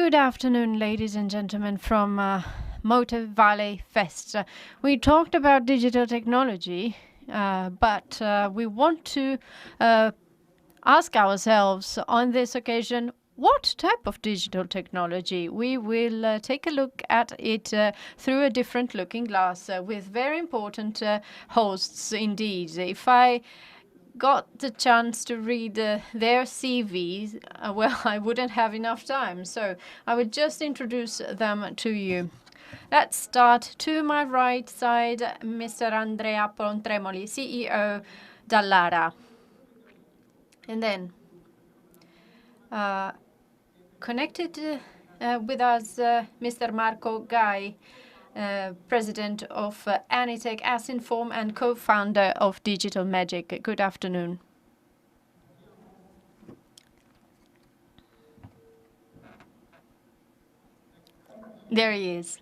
Good afternoon, ladies and gentlemen, from Motor Valley Fest. We talked about digital technology, but we want to ask ourselves on this occasion what type of digital technology. We will take a look at it through a different looking glass with very important hosts indeed. If I got the chance to read their CVs, well, I wouldn't have enough time. So I would just introduce them to you. Let's start to my right side, Mr. Andrea Pontremoli, CEO Dallara. And then connected with us, Mr. Marco Gai, president of Anitech Asinform and co-founder of Digital Magic. Good afternoon. There he is.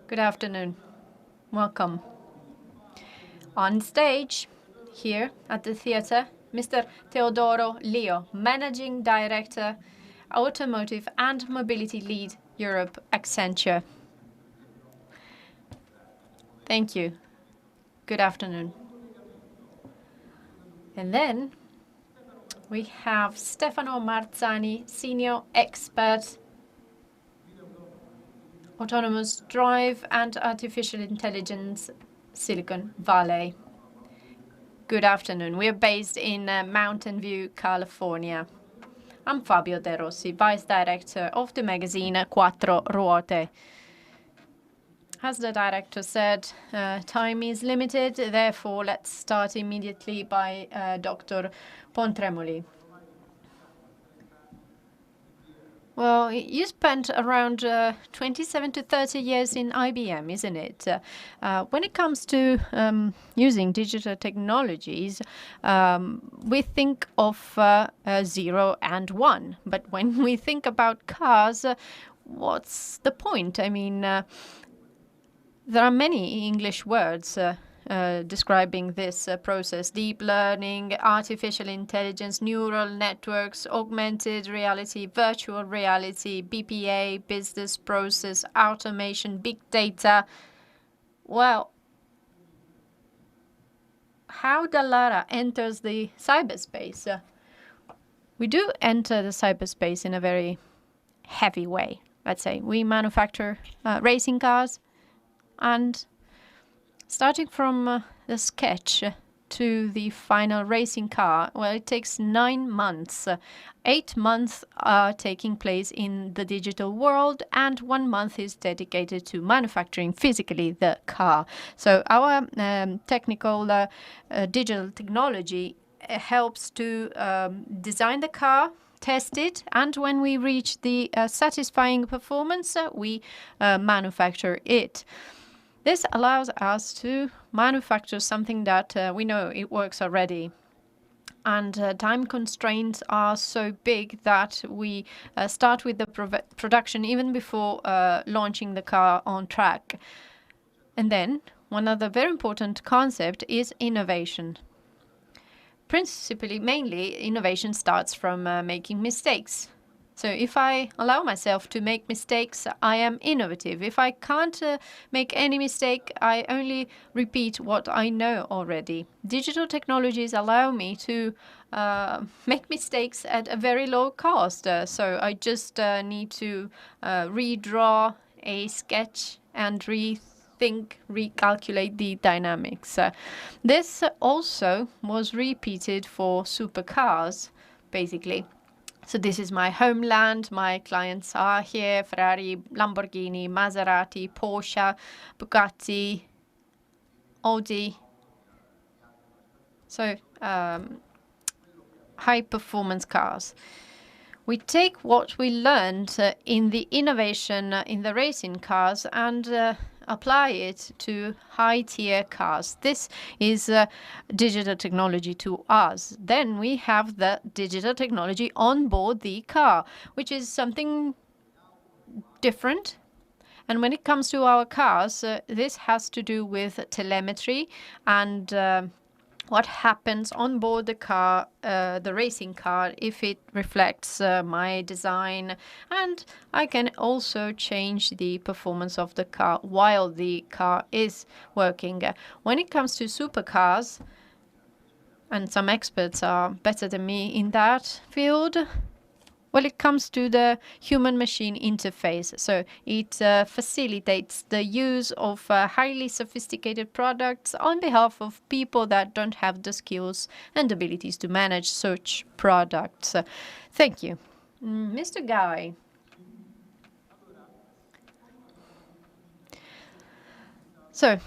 Good afternoon. Welcome. On stage, here at the theatre, Mr. Teodoro Leo, Managing Director, Automotive and Mobility Lead, Europe, Accenture. Thank you. Good afternoon. And then we have Stefano Marzani, Senior Expert, Autonomous Drive and Artificial Intelligence, Silicon Valley. Good afternoon. We're based in Mountain View, California. I'm Fabio De Rossi, Vice Director of the magazine Quattro Ruote. As the director said, time is limited, therefore let's start immediately by Dr. Pontremoli. Well, you spent around 27 to 30 years in IBM, isn't it? When it comes to using digital technologies, we think of 0 and 1. But when we think about cars, what's the point? I mean, there are many English words describing this process: deep learning, artificial intelligence, neural networks, augmented reality, virtual reality, BPA, business process, automation, big data. Well, how Dallara enters the cyberspace? We do enter the cyberspace in a very heavy way, let's say. We manufacture racing cars, and starting from the sketch to the final racing car, well, it takes 9 months. 8 months are taking place in the digital world, and 1 month is dedicated to manufacturing physically the car. So our technical digital technology helps to design the car, test it, and when we reach the satisfying performance, we manufacture it. This allows us to manufacture something that we know it works already. And time constraints are so big that we start with the production even before launching the car on track. And then one other very important concept is innovation. Principally, mainly, innovation starts from making mistakes. So if I allow myself to make mistakes, I am innovative. If I can't make any mistake, I only repeat what I know already. Digital technologies allow me to make mistakes at a very low cost. So I just need to redraw a sketch and recalculate the dynamics. This also was repeated for supercars, basically. So this is my homeland. My clients are here: Ferrari, Lamborghini, Maserati, Porsche, Bugatti, Audi. So high-performance cars. We take what we learned in the innovation in the racing cars and apply it to high-tier cars. This is digital technology to us. Then we have the digital technology on board the car, which is something different. And when it comes to our cars, this has to do with telemetry and what happens on board the car, the racing car, if it reflects my design. And I can also change the performance of the car while the car is working. When it comes to supercars, and some experts are better than me in that field, well, it comes to the human-machine interface. So it facilitates the use of highly sophisticated products on behalf of people that don't have the skills and abilities to manage such products. Thank you. Mr. Guy. So,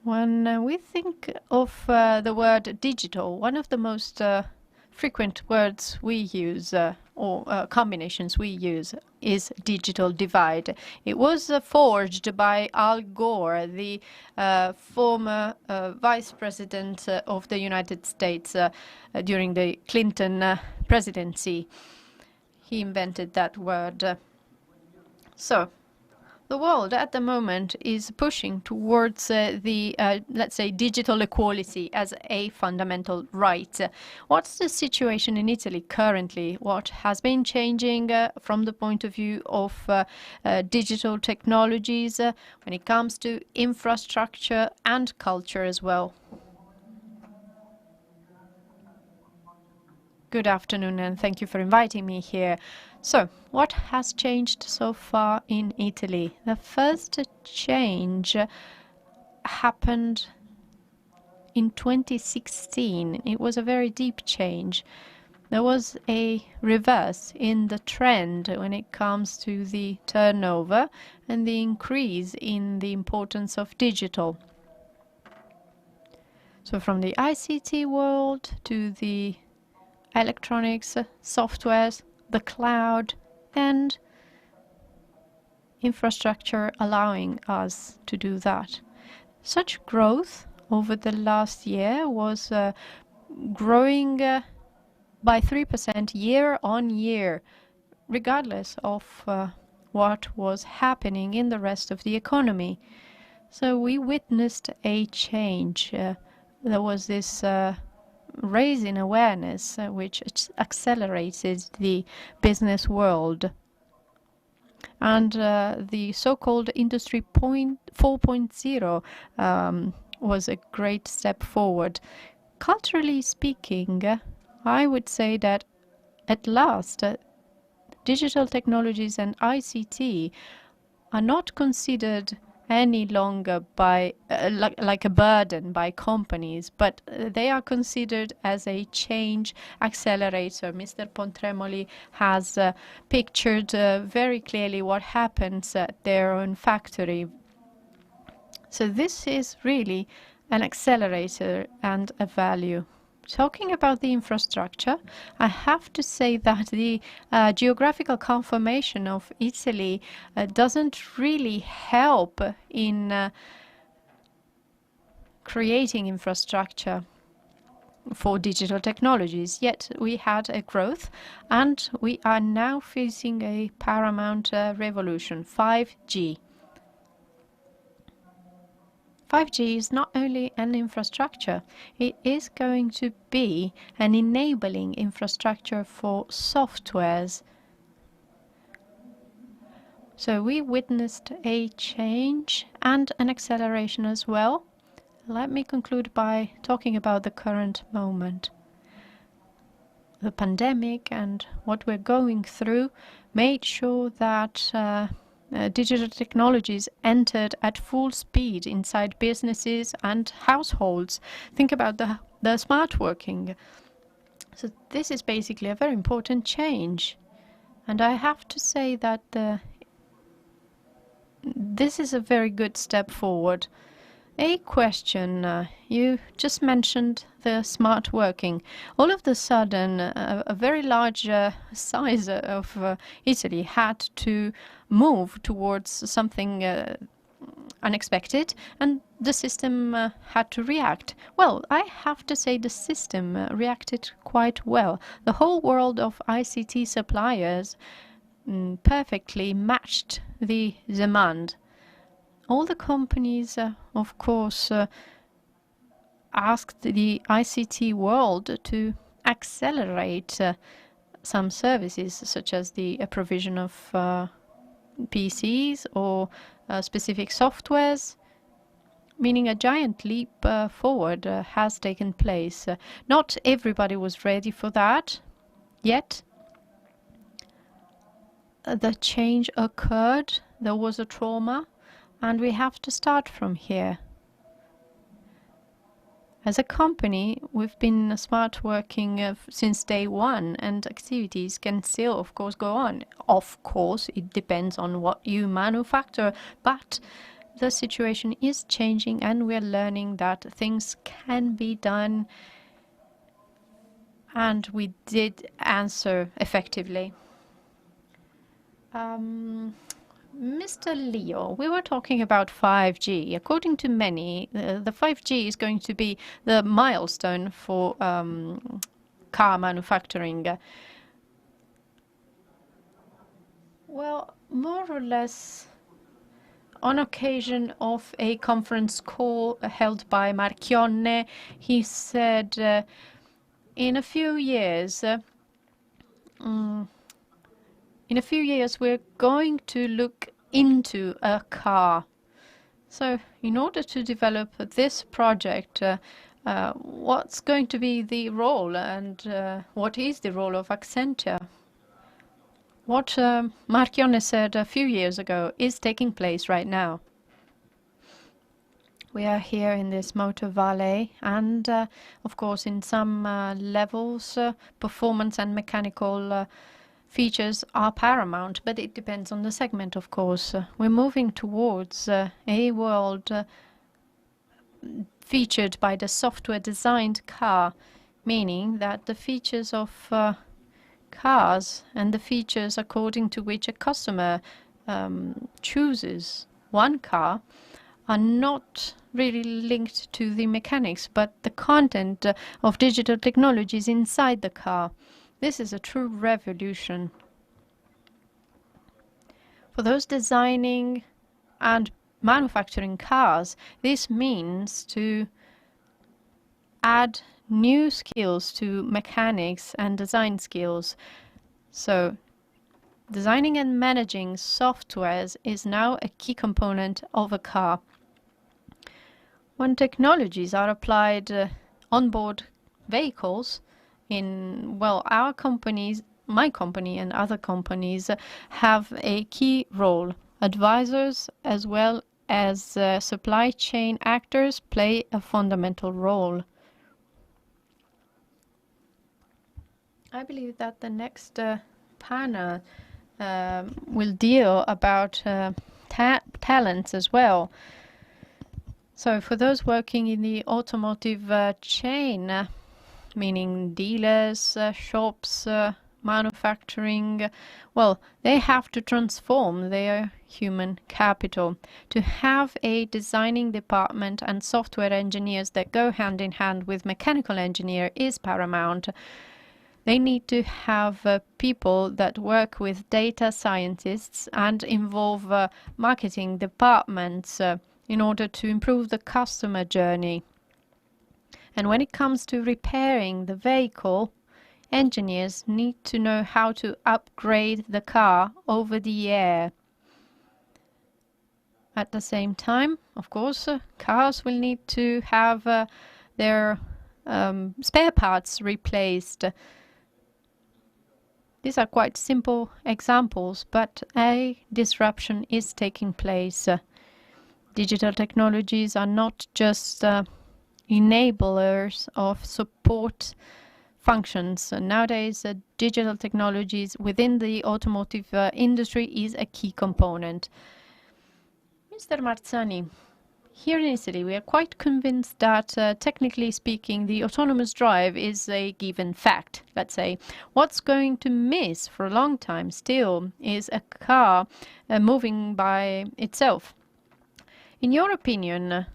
when we think of the word digital, one of the most frequent words we use or combinations we use is digital divide. It was forged by Al Gore, the former vice president of the United States during the Clinton presidency. He invented that word. So, the world at the moment is pushing towards let's say, digital equality as a fundamental right. What's the situation in Italy currently? What has been changing from the point of view of digital technologies when it comes to infrastructure and culture as well? Good afternoon, and thank you for inviting me here. So, what has changed so far in Italy? The first change happened in 2016. It was a very deep change. There was a reverse in the trend when it comes to the turnover and the increase in the importance of digital. So from the ICT world to the electronics, softwares, the cloud, and infrastructure allowing us to do that. Such growth over the last year was growing by 3% year on year, regardless of what was happening in the rest of the economy. So we witnessed a change. There was this raise in awareness which accelerated the business world. And the so-called Industry 4.0 was a great step forward. Culturally speaking, I would say that at last, digital technologies and ICT are not considered any longer by like a burden by companies, but they are considered as a change accelerator. Mr. Pontremoli has pictured very clearly what happens at their own factory. So this is really an accelerator and a value. Talking about the infrastructure, I have to say that the geographical conformation of Italy doesn't really help in creating infrastructure for digital technologies. Yet we had a growth, and we are now facing a paramount revolution, 5G. 5G is not only an infrastructure, it is going to be an enabling infrastructure for softwares. So we witnessed a change and an acceleration as well. Let me conclude by talking about the current moment. The pandemic and what we're going through made sure that digital technologies entered at full speed inside businesses and households. Think about the smart working. So this is basically a very important change. And I have to say that this is a very good step forward. A question, you just mentioned the smart working. All of a sudden, a very large size of Italy had to move towards something unexpected, and the system had to react. Well, I have to say the system reacted quite well. The whole world of ICT suppliers perfectly matched the demand. All the companies, of course, asked the ICT world to accelerate some services, such as the provision of PCs or specific softwares, meaning a giant leap forward has taken place. Not everybody was ready for that yet. The change occurred, there was a trauma, and we have to start from here. As a company, we've been smart working since day one, and activities can still, of course, go on. Of course, it depends on what you manufacture, but the situation is changing, and we're learning that things can be done, and we did answer effectively. Mr. Leo, we were talking about 5G. According to many, the 5G is going to be the milestone for car manufacturing. Well, more or less, on occasion of a conference call held by Marchionne, he said in a few years, we're going to look into a car. So in order to develop this project, what's going to be the role, and what is the role of Accenture? What Marchionne said a few years ago is taking place right now. We are here in this motor valley, and of course in some levels performance and mechanical features are paramount, but it depends on the segment, of course. We're moving towards a world featured by the software-designed car, meaning that the features of cars and the features according to which a customer chooses one car are not really linked to the mechanics, but the content of digital technologies inside the car. This is a true revolution. For those designing and manufacturing cars, this means to add new skills to mechanics and design skills. So designing and managing softwares is now a key component of a car. When technologies are applied on board vehicles, our companies, my company and other companies, have a key role. Advisors as well as supply chain actors play a fundamental role. I believe that the next panel will deal about talents as well. So for those working in the automotive chain, meaning dealers, shops, manufacturing, well, they have to transform their human capital. To have a designing department and software engineers that go hand in hand with mechanical engineer is paramount. They need to have people that work with data scientists and involve marketing departments in order to improve the customer journey. And when it comes to repairing the vehicle, engineers need to know how to upgrade the car over the air. At the same time, of course, cars will need to have their spare parts replaced. These are quite simple examples, but a disruption is taking place. Digital technologies are not just enablers of support functions. Nowadays, digital technologies within the automotive industry is a key component. Mr. Marzani, here in Italy, we are quite convinced that, technically speaking, the autonomous drive is a given fact, let's say. What's going to miss for a long time still is a car moving by itself. In your opinion,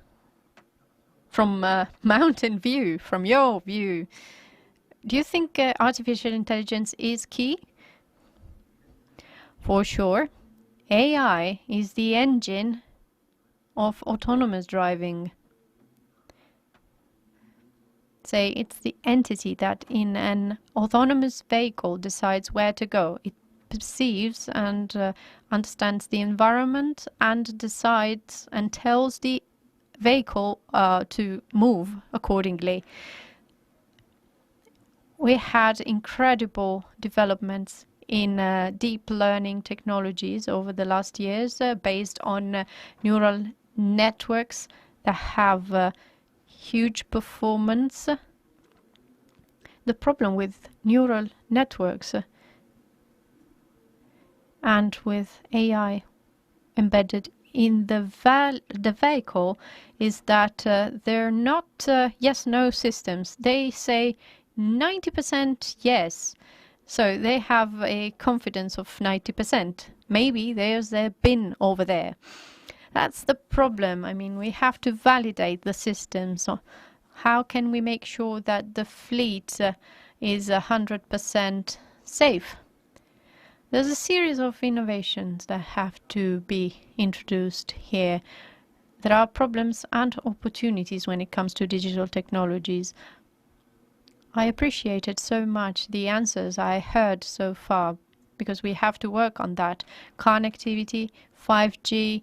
from mountain view, from your view, do you think artificial intelligence is key? For sure. AI is the engine of autonomous driving. say it's the entity that in an autonomous vehicle decides where to go. It perceives and understands the environment and decides and tells the vehicle to move accordingly. We had incredible developments in deep learning technologies over the last years based on neural networks that have huge performance. The problem with neural networks and with AI embedded in the vehicle is that they're not yes-no systems. They say 90% yes. So they have a confidence of 90%. Maybe there's a bin over there. That's the problem. I mean, we have to validate the system. So how can we make sure that the fleet is 100% safe? There's a series of innovations that have to be introduced here. There are problems and opportunities when it comes to digital technologies. I appreciated so much the answers I heard so far, because we have to work on that. Connectivity, 5G,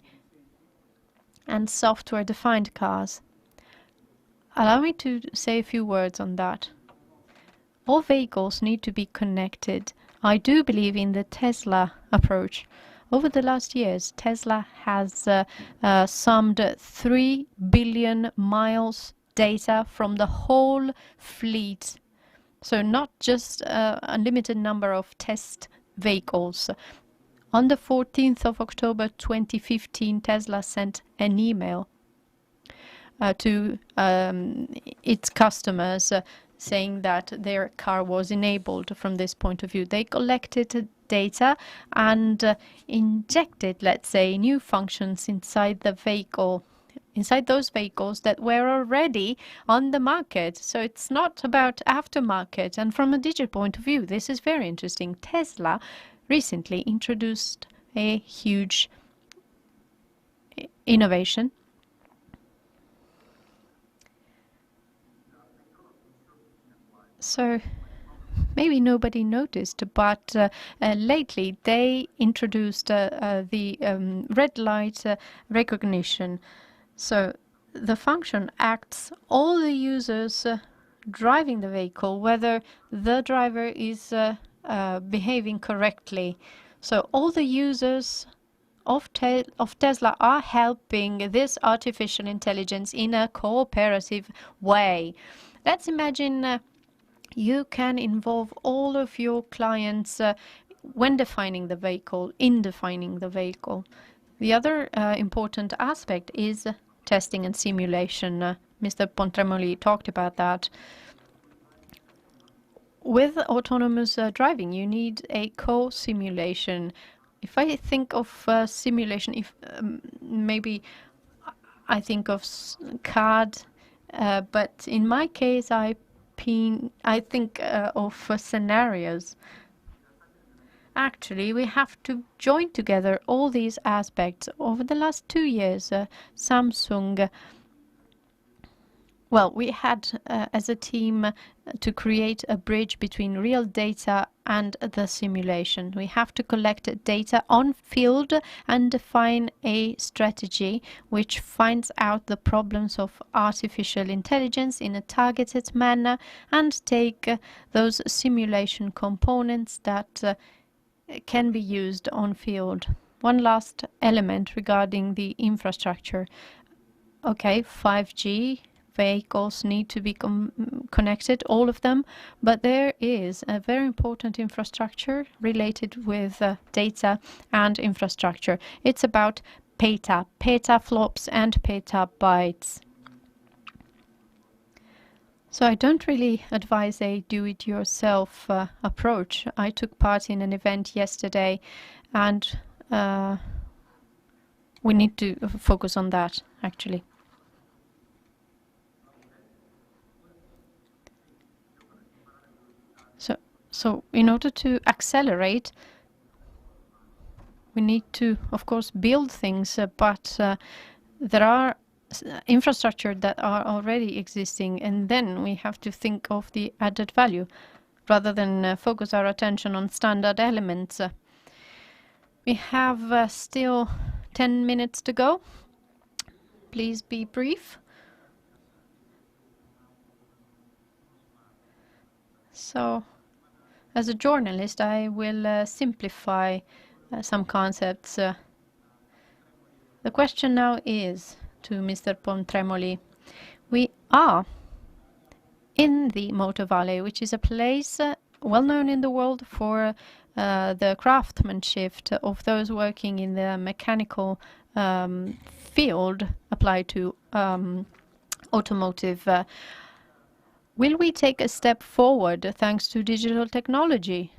and software-defined cars. Allow me to say a few words on that. All vehicles need to be connected. I do believe in the Tesla approach. Over the last years, Tesla has summed 3 billion miles data from the whole fleet. So not just a limited number of test vehicles. On the 14th of October 2015, Tesla sent an email to its customers saying that their car was enabled from this point of view. They collected data and injected, let's say, new functions inside the vehicle, inside those vehicles that were already on the market. So it's not about aftermarket. And from a digital point of view, this is very interesting. Tesla recently introduced a huge innovation. So maybe nobody noticed, but lately they introduced the red light recognition. So the function acts all the users driving the vehicle, whether the driver is behaving correctly. So all the users of Tesla are helping this artificial intelligence in a cooperative way. Let's imagine you can involve all of your clients when defining the vehicle, in defining the vehicle. The other important aspect is testing and simulation. Mr. Pontremoli talked about that. With autonomous driving, you need a co-simulation. If I think of simulation, if maybe I think of CAD, but in my case, I think of scenarios. Actually, we have to join together all these aspects. Over the last 2 years, Samsung, well, we had as a team to create a bridge between real data and the simulation. We have to collect data on field and define a strategy which finds out the problems of artificial intelligence in a targeted manner and take those simulation components that can be used on field. One last element regarding the infrastructure. Okay, 5G vehicles need to be connected, all of them, but there is a very important infrastructure related with data and infrastructure. It's about petaflops and petabytes. So I don't really advise a do-it-yourself approach. I took part in an event yesterday, and we need to focus on that, actually. So in order to accelerate, we need to, of course, build things, but there are infrastructure that are already existing, and then we have to think of the added value rather than focus our attention on standard elements. We have still 10 minutes to go. Please be brief. So, as a journalist, I will simplify some concepts. The question now is to Mr. Pontremoli. We are in the Motor Valley, which is a place well known in the world for the craftsmanship of those working in the mechanical field applied to automotive. Will we take a step forward thanks to digital technology?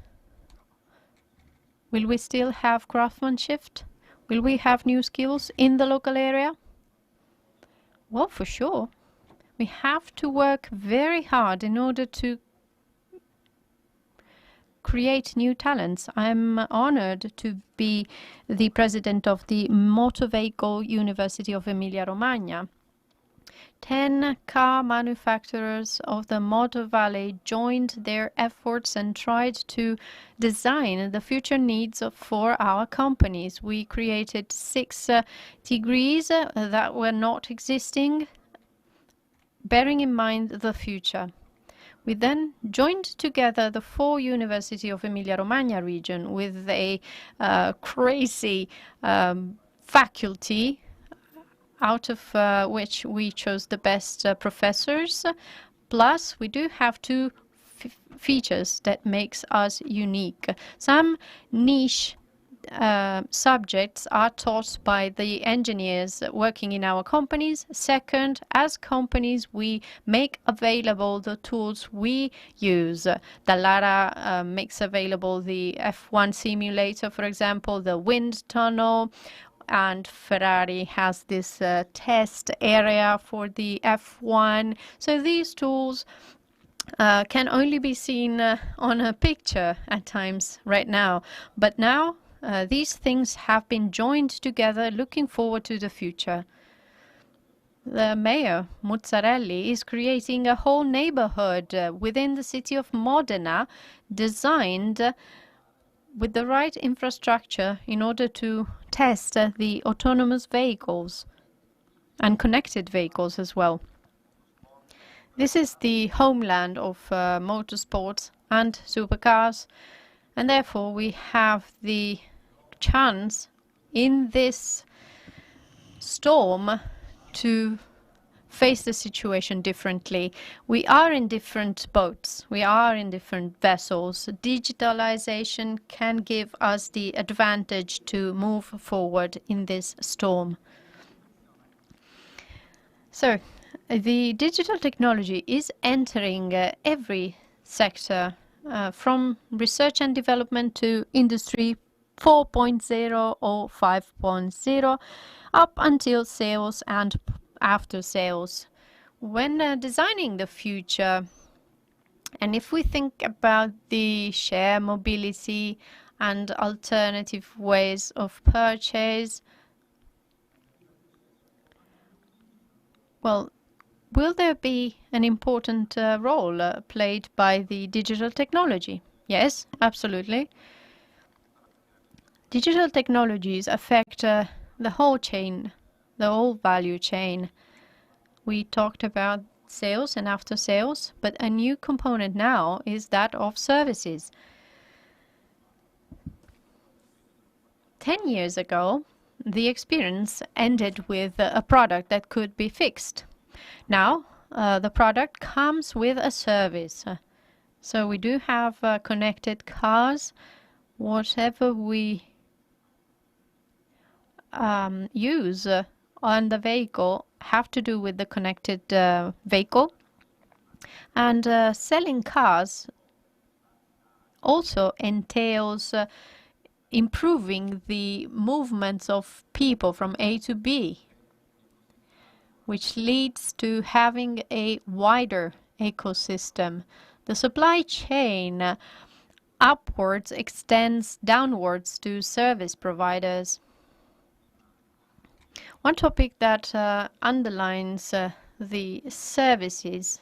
Will we still have craftsmanship? Will we have new skills in the local area? Well, for sure. We have to work very hard in order to create new talents. I'm honored to be the president of the Motor Vehicle University of Emilia-Romagna. 10 car manufacturers of the Motor Valley joined their efforts and tried to design the future needs for our companies. We created 6 degrees that were not existing, bearing in mind the future. We then joined together the 4 University of Emilia-Romagna region with a crazy faculty out of which we chose the best professors. Plus, we do have 2 features that makes us unique. Some niche subjects are taught by the engineers working in our companies. Second, as companies, we make available the tools we use. Dallara makes available the F1 simulator, for example, the wind tunnel, and Ferrari has this test area for the F1. So these tools can only be seen on a picture at times right now. But now these things have been joined together, looking forward to the future. The mayor, Muzzarelli, is creating a whole neighborhood within the city of Modena, designed with the right infrastructure in order to test the autonomous vehicles and connected vehicles as well. This is the homeland of motorsports and supercars, and therefore we have the chance in this storm to face the situation differently. We are in different boats. We are in different vessels. Digitalization can give us the advantage to move forward in this storm. So, the digital technology is entering every sector, from research and development to industry 4.0 or 5.0, up until sales and after sales. When designing the future, and if we think about the share mobility and alternative ways of purchase, well, will there be an important role played by the digital technology? Yes, absolutely. Digital technologies affect the whole chain, the whole value chain. We talked about sales and after sales, but a new component now is that of services. 10 years ago, the experience ended with a product that could be fixed. Now, the product comes with a service. So we do have connected cars. Whatever we use on the vehicle have to do with the connected vehicle. And selling cars also entails improving the movements of people from A to B, which leads to having a wider ecosystem. The supply chain upwards extends downwards to service providers. One topic that underlines the services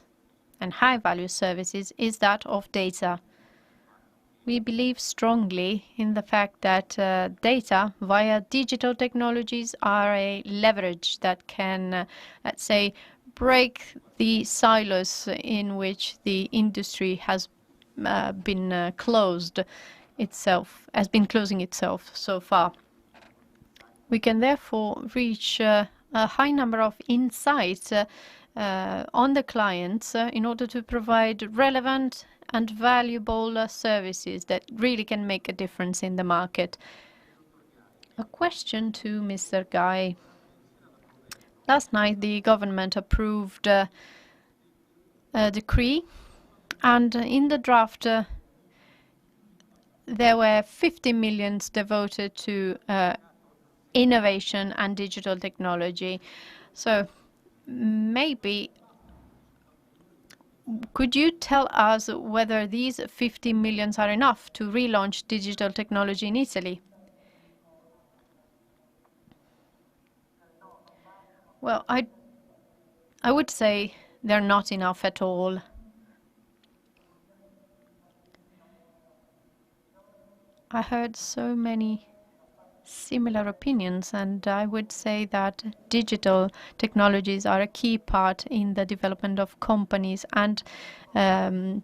and high-value services is that of data. We believe strongly in the fact that data via digital technologies are a leverage that can, let's say, break the silos in which the industry has been closing itself so far. We can therefore reach a high number of insights on the clients in order to provide relevant and valuable services that really can make a difference in the market. A question to Mr. Guy. Last night the government approved a decree, and in the draft there were 50 million devoted to innovation and digital technology. So maybe could you tell us whether these 50 millions are enough to relaunch digital technology in Italy? Well, I would say they're not enough at all. I heard so many similar opinions, and I would say that digital technologies are a key part in the development of companies and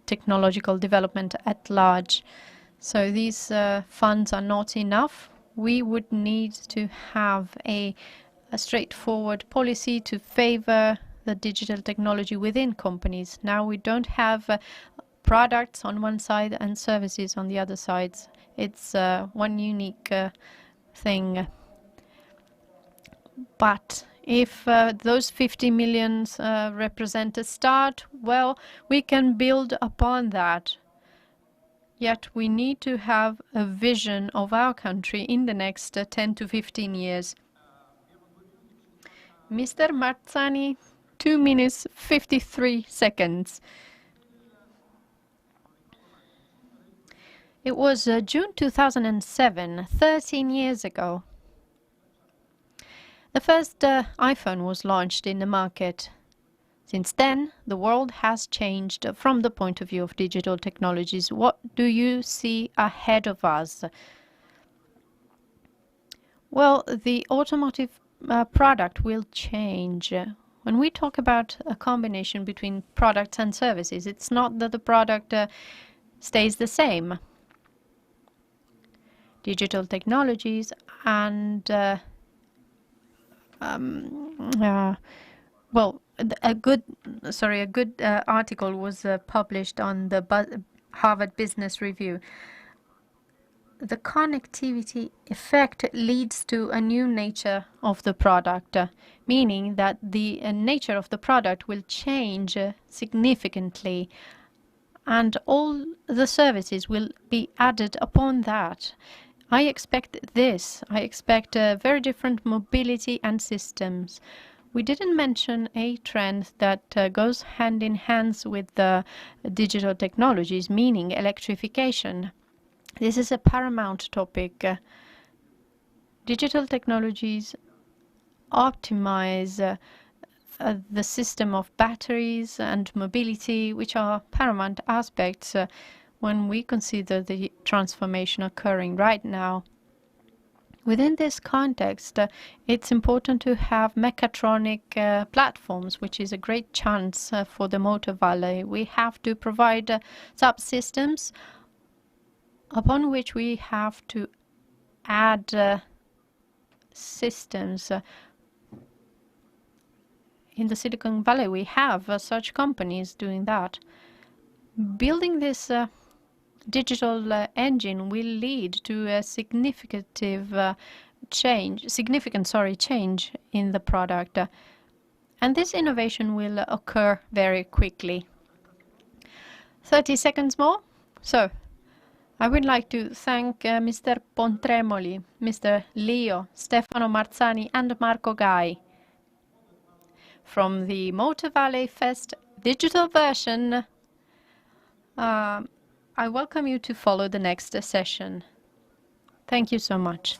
technological development at large. So these funds are not enough. We would need to have a straightforward policy to favor the digital technology within companies. Now we don't have products on one side and services on the other side. It's one unique thing. But if those 50 millions represent a start, well, we can build upon that. Yet we need to have a vision of our country in the next 10 to 15 years. Mr. Marzani, 2 minutes 53 seconds. It was June 2007, 13 years ago. The first iPhone was launched in the market. Since then, the world has changed from the point of view of digital technologies. What do you see ahead of us? Well, the automotive product will change. When we talk about a combination between products and services, it's not that the product stays the same. Digital technologies and well, a good article was published on the Harvard Business Review. The connectivity effect leads to a new nature of the product, meaning that the nature of the product will change significantly, and all the services will be added upon that. I expect this. I expect very different mobility and systems. We didn't mention a trend that goes hand in hand with the digital technologies, meaning electrification. This is a paramount topic. Digital technologies optimize the system of batteries and mobility, which are paramount aspects when we consider the transformation occurring right now. Within this context, it's important to have mechatronic platforms, which is a great chance for the Motor Valley. We have to provide subsystems upon which we have to add systems. In the Silicon Valley, we have such companies doing that. Building this digital engine will lead to a significant change in the product. And this innovation will occur very quickly. 30 seconds more. So, I would like to thank Mr. Pontremoli, Mr. Leo, Stefano Marzani, and Marco Gai from the Motor Valley Fest digital version. I welcome you to follow the next session. Thank you so much.